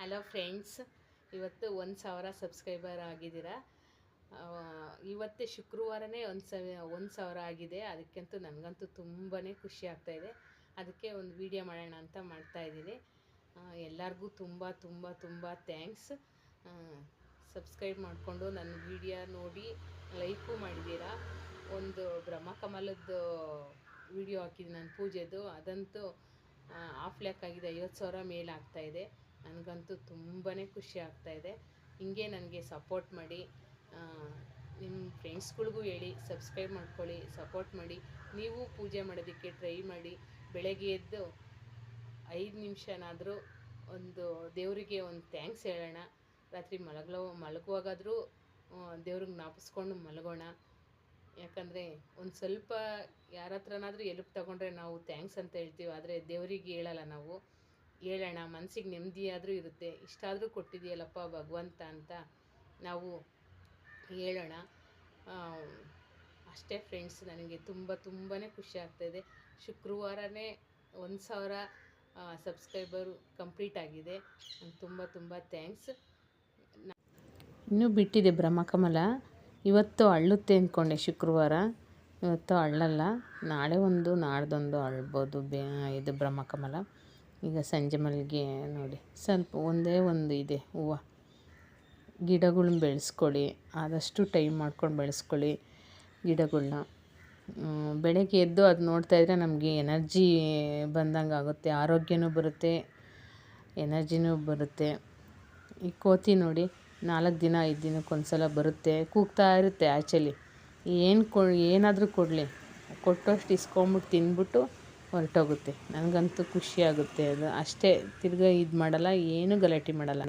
Hello friends, ಇವತ್ತು 1,000 subscriber ಆಗಿದ್ದೀರಾ. ಇವತ್ತೇ ಶುಕ್ರವಾರನೇ 1,000 ಆಗಿದೆ. ಅದಕ್ಕಂತೂ ನನಗಂತೂ ತುಂಬಾ ಖುಷಿ ಆಗ್ತಾಯಿದೆ. ಅದಕ್ಕೆ ಒಂದು ವಿಡಿಯೋ ಮಾಡೋಣ ಅಂತ ಮಾಡ್ತಾಯಿದ್ದೀನಿ. ಎಲ್ಲರಿಗೂ ತುಂಬ ತುಂಬ ತುಂಬ ಥ್ಯಾಂಕ್ಸ್. ಸಬ್ಸ್ಕ್ರೈಬ್ ಮಾಡಿಕೊಂಡು ನನ್ನ ವಿಡಿಯೋ ನೋಡಿ ಲೈಕು ಮಾಡಿದ್ದೀರಾ. ಒಂದು ಬ್ರಹ್ಮಕಮಲದ್ದು ವಿಡಿಯೋ ಹಾಕಿದ್ದೀನಿ ನನ್ನ ಪೂಜೆದು, ಅದಂತೂ ಆಫ್ಲ್ಯಾಕ್ ಆಗಿದೆ. 50,000 ಮೇಲೆ ಆಗ್ತಾಯಿದೆ. ನನಗಂತೂ ತುಂಬಾ ಖುಷಿ ಆಗ್ತಾಯಿದೆ. ಹಿಂಗೆ ನನಗೆ ಸಪೋರ್ಟ್ ಮಾಡಿ, ನಿಮ್ಮ ಫ್ರೆಂಡ್ಸ್ಗಳಿಗೂ ಹೇಳಿ ಸಬ್ಸ್ಕ್ರೈಬ್ ಮಾಡ್ಕೊಳ್ಳಿ, ಸಪೋರ್ಟ್ ಮಾಡಿ. ನೀವು ಪೂಜೆ ಮಾಡೋದಕ್ಕೆ ಟ್ರೈ ಮಾಡಿ. ಬೆಳಗ್ಗೆ ಎದ್ದು 5 ನಿಮಿಷನಾದರೂ ಒಂದು ದೇವರಿಗೆ ಒಂದು ಥ್ಯಾಂಕ್ಸ್ ಹೇಳೋಣ. ರಾತ್ರಿ ಮಲಗುವಾಗಾದರೂ ದೇವ್ರಿಗೆ ಜ್ಞಾಪಿಸ್ಕೊಂಡು ಮಲಗೋಣ. ಯಾಕಂದರೆ ಒಂದು ಸ್ವಲ್ಪ ಯಾರ ಹತ್ರನಾದರೂ ಎಲ್ಪ್ ತಗೊಂಡ್ರೆ ನಾವು ಥ್ಯಾಂಕ್ಸ್ ಅಂತ ಹೇಳ್ತೀವಿ, ಆದರೆ ದೇವರಿಗೆ ಹೇಳಲ್ಲ. ನಾವು ಹೇಳೋಣ, ಮನಸ್ಸಿಗೆ ನೆಮ್ಮದಿಯಾದರೂ ಇರುತ್ತೆ. ಇಷ್ಟಾದರೂ ಕೊಟ್ಟಿದೆಯಲ್ಲಪ್ಪ ಭಗವಂತ ಅಂತ ನಾವು ಹೇಳೋಣ. ಅಷ್ಟೇ ಫ್ರೆಂಡ್ಸ್, ನನಗೆ ತುಂಬಾ ಖುಷಿ ಆಗ್ತಾಯಿದೆ. ಶುಕ್ರವಾರನೇ 1,000 ಸಬ್ಸ್ಕ್ರೈಬರು ಕಂಪ್ಲೀಟ್ ಆಗಿದೆ. ನಂಗೆ ತುಂಬ ಥ್ಯಾಂಕ್ಸ್. ಇನ್ನೂ ಬಿಟ್ಟಿದೆ ಬ್ರಹ್ಮಕಮಲ. ಇವತ್ತು ಅಳ್ಳುತ್ತೆ ಅಂದ್ಕೊಂಡೆ ಶುಕ್ರವಾರ, ಇವತ್ತು ಅಳ್ಳಲ್ಲ. ನಾಳೆ ಒಂದು ನಾಡ್ದೊಂದು ಅಳ್ಬೋದು. ಇದು ಬ್ರಹ್ಮಕಮಲ. ಈಗ ಸಂಜೆ ಮಲ್ಲಿಗೆ ನೋಡಿ, ಸ್ವಲ್ಪ ಒಂದೇ ಒಂದು ಇದೆ ಹೂವು. ಗಿಡಗಳ್ನ ಬೆಳೆಸ್ಕೊಳ್ಳಿ, ಆದಷ್ಟು ಟೈಮ್ ಮಾಡ್ಕೊಂಡು ಬೆಳೆಸ್ಕೊಳ್ಳಿ ಗಿಡಗಳ್ನ. ಬೆಳಗ್ಗೆ ಎದ್ದು ಅದು ನೋಡ್ತಾಯಿದ್ರೆ ನಮಗೆ ಎನರ್ಜಿ ಬಂದಂಗೆ ಆಗುತ್ತೆ, ಆರೋಗ್ಯನೂ ಬರುತ್ತೆ, ಎನರ್ಜಿನೂ ಬರುತ್ತೆ. ಈ ಕೋತಿ ನೋಡಿ, 4 ದಿನ 5 ದಿನಕ್ಕೊಂದು ಸಲ ಬರುತ್ತೆ, ಕೂಗ್ತಾ ಇರುತ್ತೆ. ಆ್ಯಕ್ಚುಲಿ ಏನಾದರೂ ಕೊಡಲಿ, ಕೊಟ್ಟಷ್ಟು ಇಸ್ಕೊಂಬಿಟ್ಟು ತಿಂದ್ಬಿಟ್ಟು ಹೊರಟೋಗುತ್ತೆ. ನನಗಂತೂ ಖುಷಿಯಾಗುತ್ತೆ ಅದು. ಅಷ್ಟೇ, ತಿರ್ಗಾ ಇದು ಮಾಡಲ್ಲ, ಏನೂ ಗಲಾಟೆ ಮಾಡಲ್ಲ.